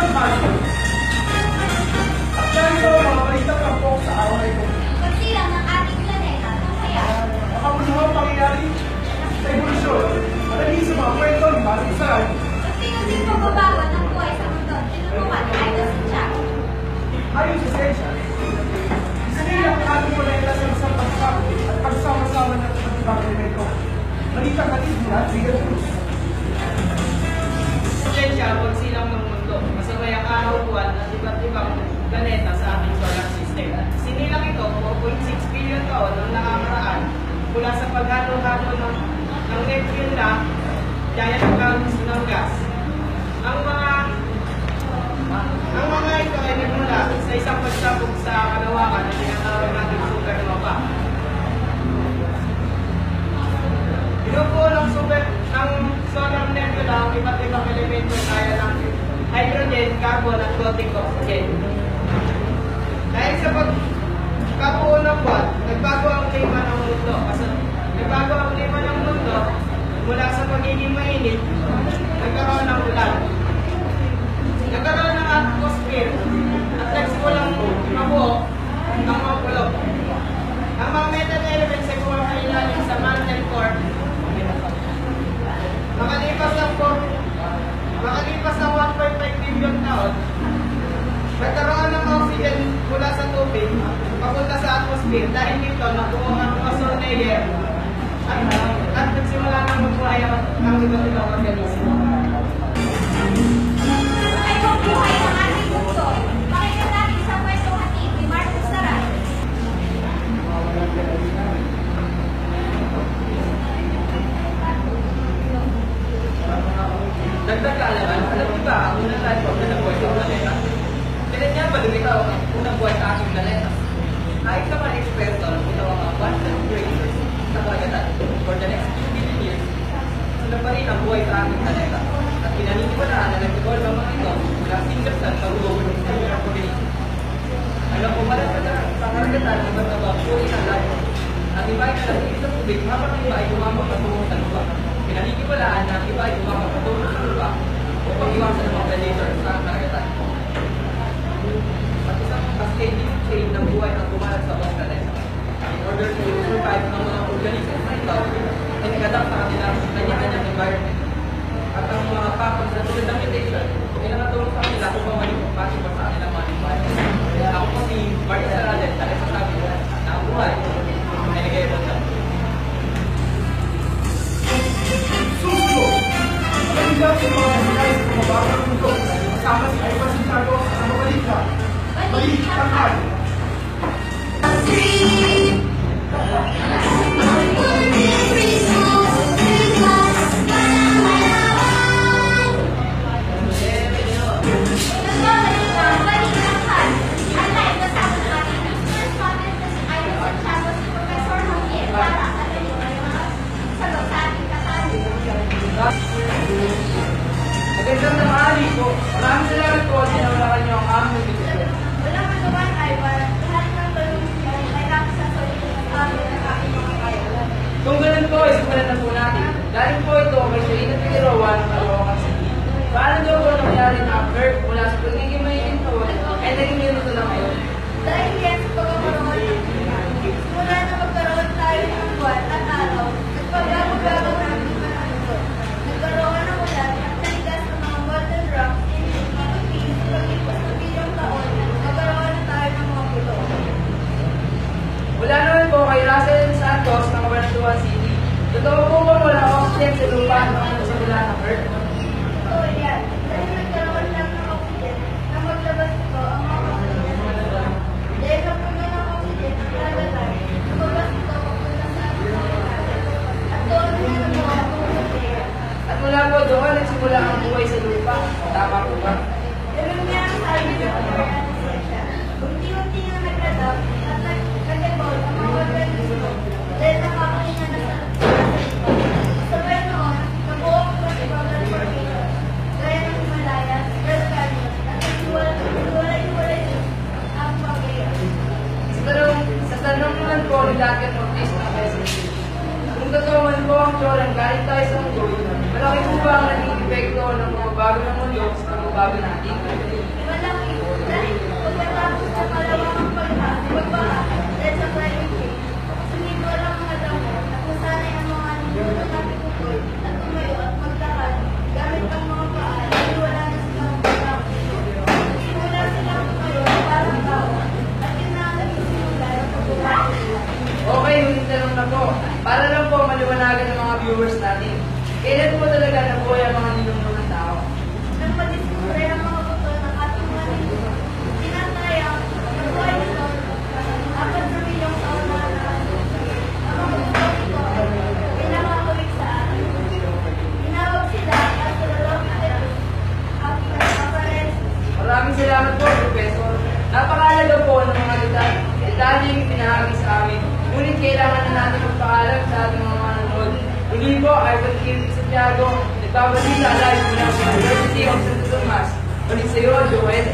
ng bago. At yan ito, mga balitang kampok sa araw na ito. Pagsilang ng ating planeta, kung kaya, Makamunuhang pangyayari sa evolusyon at naging sa mga kwento ng Maring Saray. pagsinusin pagbabago ng buhay sa mundo, tinulungan ay kasadya. Ayon sa siyensya, isinilang ang ating planeta sa isang pagsama at pagsama-sama ng ibang elemento. Malitang katigil at Miguel Cruz. Siyensya, pagsilang ng mundo, kasabay ang araw, buwan at iba't ibang planeta sa ating solar system. Sinilang ito 4.6 billion taon ang nakakaraan mula sa paghalo-halo ng neptune na giant clouds ng gas. Ang mga ito ay nagmula sa isang pagsabog sa kalawakan na tinatawag natin supernova. Binubuo ng solar nebula ang iba't ibang elemento kaya ng hydrogen, carbon at floating oxygen. Dahil sa pagkabuo ng buwan, nagbago ang klima ng mundo. Nagbago ang klima ng mundo mula sa pagiging mainit, nagkaroon ng ulan. Nagkaroon ng atmosphere at nagsimulang mabuo ng mga pulok. Ang mga metal elements ay kumapailalim sa mantle core. Makalipas ng 1.5 billion taon, nagkaroon ng oxygen mula sa tubig papunta sa atmosphere. Dahil dito, nabuo ang ozone layer at nagsimula ng magbuhay ang iba't ibang organismo. Ay buhay ng ating mundo. Pakinggan natin sa kwento hatid ni Marcos Saray. Dagdag kaalaman, alam niyo ba ang unang tayo na nabuhay sa planeta? Kailan niya ba lumitaw ang unang buhay sa ating planeta? Ayon sa mga eksperto, lumitaw ang mga quantum creators sa karagatan for the next 2 billion years. Sunod pa rin ang buhay sa ating planeta. At pinaniniwalaan na nag-evolve ang mga ito mula single cell pag-ubo ng cellular organism. Alam ko pala sa karagatan ng iba't ibang buhay ng lahat. Ang iba ay nalagay sa tubig habang ang iba ay tumambang patungo sa lupa. Pinaniniwalaan na ang iba ay tumambang patungo sa lupa upang iwasan ng mga predator sa karagatan. At isang cascading chain ng buhay ang kumalat sa buong planeta. In order to survive ng mga organisms na ito, ay nag-adapt sa kanilang kanya-kanyang environment. At ang mga factors na tulad ng mutation ay nakatulong sa kanila upang maging compatible sa kanilang mga environment. Ako po si Martin Saralen, dahil sa sabi na ang buhay ay nag-evolve lang. Susunod, mabilang sa mga nangyayari sa pagbabago ng mundo. Kasama si Ivan Santiago sa mga balita. Balitang Hali. Magandang tanghali po. Maraming salamat po at sinawalakan niyo ang aming video. Walang anuman ay lahat ng tulong ay nakasa sa amin ng aking mga kayalan. Kung ganun po, isimulan na po natin. Dahil po ito kay Serena Figueroa ng Caloocan City. Paano daw po nangyari na ang Earth mula sa pagiging mainit po ay naging minuto na ngayon? Dahil yan sa pagkakaroon ng buwan, mula na magkaroon tayo ng buwan at araw, nagpagago-gago ng mga mundo. Nagkaroon ng ulan at naligas ng mga golden rocks, pagkakapis, pag-ipos ng bilyong taon, nagkaroon na tayo ng mga pulo. Mula naman po kay Russell Santos ng Cabanatuan City. Totoo po ba wala oxygen sa lupa noong simula ng Earth? Oo, yan. Dahil nagkaroon lang ng oxygen na maglabas ito ang mga oxygen. Dahil sa puno ng oxygen ang karagatan, lumabas ito papunta sa ating karagatan. At doon na nabuo ang oxygen. At mula po doon nagsimula ang buhay sa lupa. Tama po ba? Ganun nga ang sabi ng organisasya. Unti-unti nga nag-adapt at nag-evolve ang mga organismo dahil nakakahinga na sa sabay noon, nabuo ang iba't ibang transformation gaya ng Himalayas, Grand Canyon, at naghiwalay-hiwalay din ang Pangea. Sa tanong naman po ni Dr. Ortiz ng SSC. Kung totoo man po ang tsorang galing tayo sa mundo, malaki po ba ang naging epekto ng mga bago ng mundo sa pagbabago natin? Maraming salamat po, Professor. Napakalaga po ng mga detalyeng pinahagi sa amin. Ngunit kailangan na natin magpaalam sa ating mga manonood. Muli po, Ivan Kim Santiago, nagbabalita live mula sa University of Santo Tomas. Ulit sa iyo, Joel